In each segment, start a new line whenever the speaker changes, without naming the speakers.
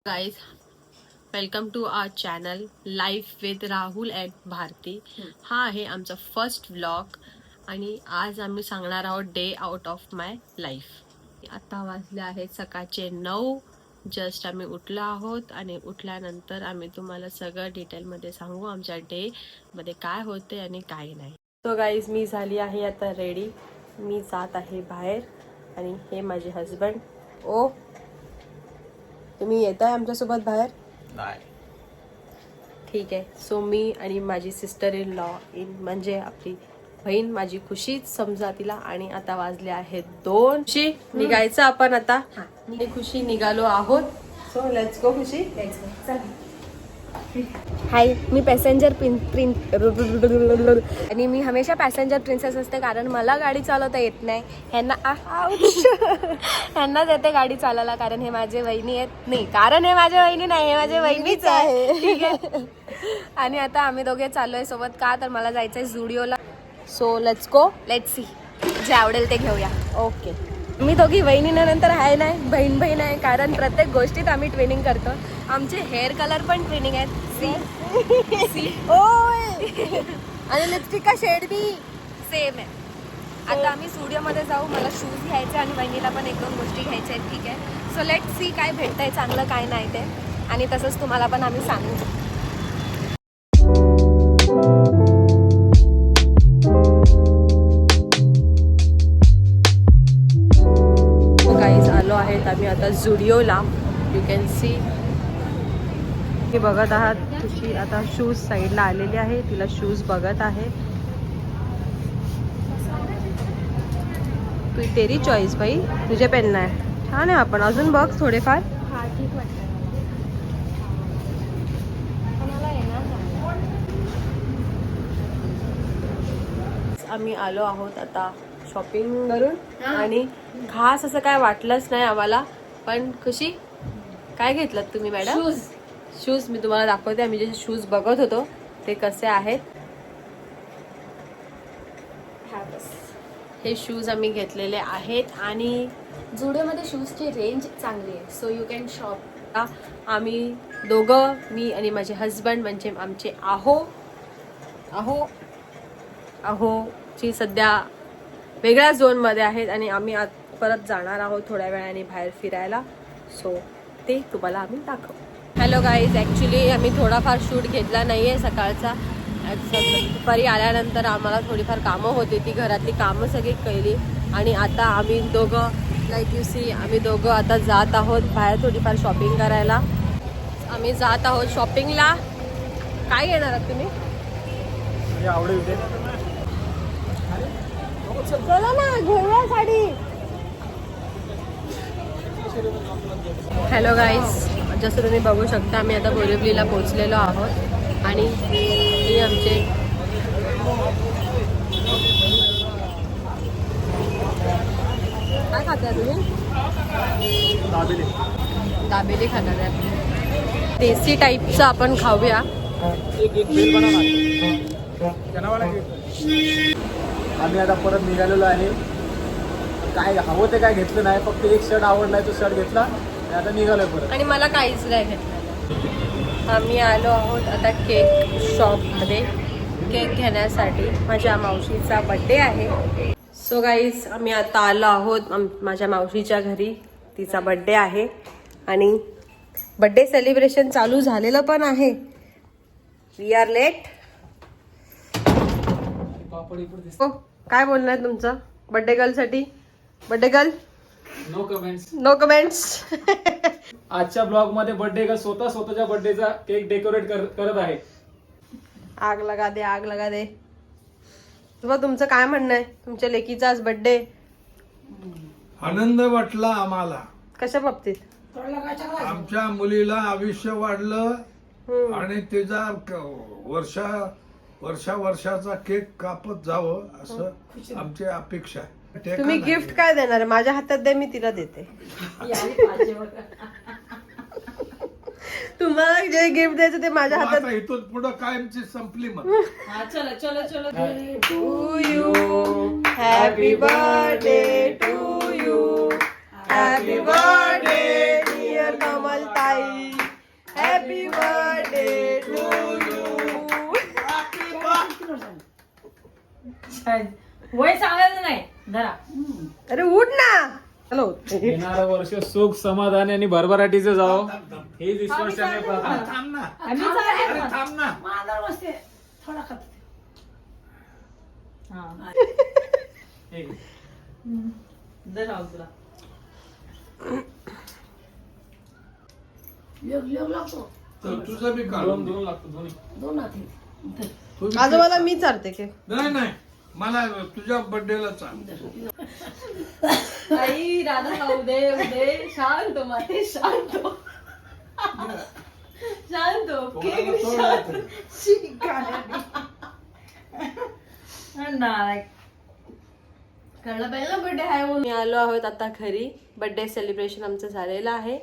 Guys, welcome to our channel life with Rahul and Bharati. हा आहे आमचा फर्स्ट व्लॉग आणि आज आम्ही सांगणार आहोत day out of my life. आता वाजले आहेत सकाळचे 9. जस्ट आम्ही उठलो आहोत आणि उठल्यानंतर आम्ही तुम्हाला सगळं डिटेलमध्ये सांगू आमच्या डे मध्ये काय होते आणि काय नाही. सो गाईज, मी झाली आहे आता रेडी. मी जात आहे बाहेर आणि हे माझे हजबंड. ओ, तुम्ही येताय आमच्यासोबत बाहेर?
नाही.
ठीक आहे. सो मी आणि माझी सिस्टर इन लॉ म्हणजे आपली बहीण माझी खुशी समजा तिला. आणि आता वाजले आहेत 2. खुशी, निघायचं आपण आता. मी खुशी निघालो आहोत. So let's go Khushi.
High, me passenger आणि मी हमेशा पॅसेंजर प्रिन्सेस असते कारण मला गाडी चालवता येत नाही. ह्यांनाच येते गाडी चालवायला कारण हे माझे वहिनी आहेत. नाही, कारण हे माझ्या वहिनी नाही, हे माझे वहिनीच आहे. ठीक आहे. आणि आता आम्ही दोघे चाललोय सोबत. का तर मला जायचंय झुडिओला. So let's go, let's see. जे आवडेल ते घेऊया. ओके. मी दोघी वहिनीनंतर आहे नाही, बहीण बहीण आहे कारण प्रत्येक गोष्टीत आम्ही ट्रेनिंग करतो. आमचे हेअर कलर पण ट्रेनिंग आहेत. सी ओय. आणि लिपस्टिक का शेड बी सेम आहे. आता आम्ही स्टुडिओमध्ये जाऊ. मला शूज घ्यायचे आणि बहिणीला पण 1-2 गोष्टी घ्यायच्या आहेत. ठीक आहे. सो लेट्स सी काय भेटतंय चांगलं काय नाही ते. आणि तसंच तुम्हाला पण आम्ही सांगू.
आलो आहेत आम्ही आता झुडिओला. You can see. हे बघत आहात खुशी आता शूज साईडला आलेली आहे. तिला शूज बघत आहे. तू तेरी चॉईस बाई, तुझे पेन आहे छान आहे. आपण अजून बघ थोडेफार.
हा, ठीक वाटतं.
आम्ही आलो आहोत आता शॉपिंग करून आणि खास असं काय वाटलंच नाही आम्हाला. पण खुशी, काय घेतलं तुम्ही मॅडम? शूज मी तुम्हाला दाखवते. आम्ही जे शूज बघत होतो ते कसे आहेत. हे शूज आम्ही घेतलेले आहेत आणि
झुडिओमध्ये शूजची रेंज चांगली आहे. So you can shop.
आम्ही दोघं, मी आणि माझे हजबंड म्हणजे आमचे ची सध्या वेगळ्या झोनमध्ये आहेत आणि आम्ही परत जाणार आहोत थोड्या वेळाने बाहेर फिरायला. सो ते तुम्हाला आम्ही दाखवू. हॅलो गाईज, ॲक्च्युली आम्ही थोडाफार शूट घेतला नाही आहे सकाळचा. दुपारी आल्यानंतर आम्हाला थोडीफार कामं होती. ती घरातली कामं सगळी केली आणि आता आम्ही दोघं लाईक यू सी आम्ही दोघं आता जात आहोत बाहेर थोडीफार शॉपिंग करायला. आम्ही जात आहोत शॉपिंगला. काय घेणार आहात तुम्ही? चला ना, घेऊया साडी. हॅलो गाईज, जसं तुम्ही बघू शकता आम्ही आता बोरिवलीला पोहोचलेलो आहोत आणि हे आमचे काय खाताय तुम्ही? दाबेली खाणार आहे. देसी टाईपचं आपण खाऊया.
आम्ही आता परत निघालेलो आहे. काय हवं ते काय घेतलं नाही, फक्त एक शर्ट आवडलाय तो शर्ट घेतला आणि आता निघालोय परत.
आणि मला काहीच नाही घेतलं. आम्ही आलो आहोत आता केक शॉपमध्ये केक घेण्यासाठी. माझ्या मावशीचा बड्डे आहे. सो गाईज, आम्ही आता आलो आहोत माझ्या मावशीच्या घरी. तिचा बड्डे आहे आणि बड्डे सेलिब्रेशन चालू झालेलं पण आहे. We are late. हो, काय बोलणार तुमचं बड्डे गर्ल साठी? Birthday girl
no comments.
No comments.
आजच्या ब्लॉग मध्ये बर्थडे गर्ल स्वतःच्या बर्थडेचा केक डेकोरेट करत आहे.
आग लगा दे, आग लगा दे. तुमचं काय म्हणणं आहे? तुमच्या लेकीचा आज बड्डे.
आनंद वाटला आम्हाला.
कशा बाबतीत?
आमच्या मुलीला आयुष्य वाढलं आणि तिचा वर्षाचा केक कापत जावं असं आमची अपेक्षा आहे.
तुम्ही गिफ्ट काय देणार? माझ्या हातात दे, मी तिला देते. तुम्हाला जे गिफ्ट द्यायचं ते माझ्या हातात.
इथून पुढे कायमची संपली मग.
To you, happy birthday to you, happy birthday dear Kamal tai.
Happy birthday to you.
वय सांगायचं नाही जरा.
अरे उठ ना. हॅलो.
येणारं वर्ष सुख समाधान आणि भरभराटीचं जावं हेच ईश्वरचरणी प्रार्थना.
थांब ना
आम्ही चालले
अरे
पण.
थांब ना
माझा बसते थोडा खात.
हे घे.
जरा तुला
तर तुझं बी काढ
दोन लागतो दोन्ही.
आजोबाला मी चालते की.
नाही नाही मला तुझ्या बर्थडेला सांग.
आई राधा खाऊ दे उदे. शांत माते शांत. शांत.
कोणाला थोडं
नाही.
कळलं पाहिजे ना बर्थडे आहे म्हणून. मी आलो आहोत आता घरी. बर्थडे सेलिब्रेशन आमचं झालेलं आहे.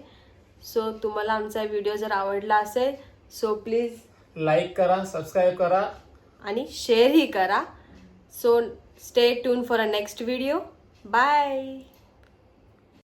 सो तुम्हाला आमचा व्हिडिओ जर आवडला असेल सो प्लीज
लाईक करा, सबस्क्राईब करा.
आणि शेअरही करा. So stay tune for a next video. Bye.